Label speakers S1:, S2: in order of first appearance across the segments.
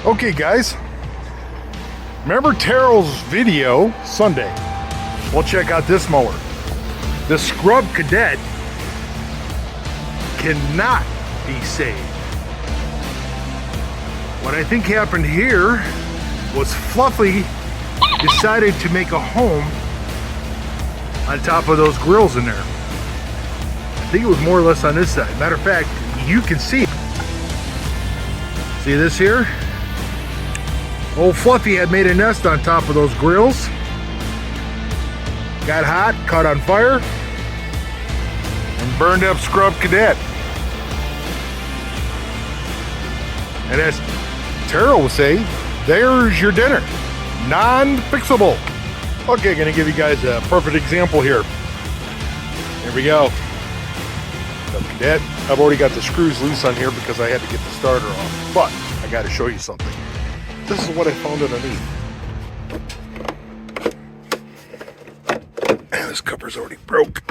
S1: Okay guys, remember Terrell's video Sunday? Well, check out this mower. The Scrub Cadet cannot be saved. What I think happened here was Fluffy decided to make a home on top of those grills in there. I think it was more or less on this side. Matter of fact, you can see. See this here? Old Fluffy had made a nest on top of those grills. Got hot, caught on fire, and burned up Scrub Cadet. And as Terrell would say, there's your dinner. Non-fixable. Okay, gonna give you guys a perfect example here. Here we go. Scrub Cadet. I've already got the screws loose on here because I had to get the starter off. But I gotta show you something. This is what I found underneath. This cover's already broke.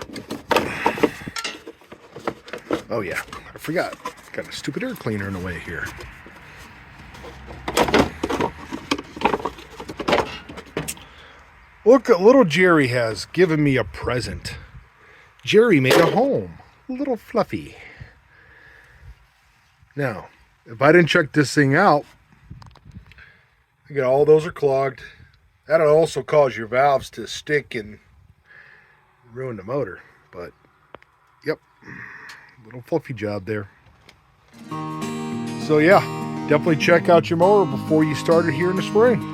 S1: Oh yeah, I forgot. Got a stupid air cleaner in the way here. Look at little Jerry has given me a present. Jerry made a home. Little Fluffy. Now, if I didn't check this thing out, again, all those are clogged. That'll also cause your valves to stick and ruin the motor. But, yep, little Fluffy job there. So yeah, definitely check out your mower before you start it here in the spring.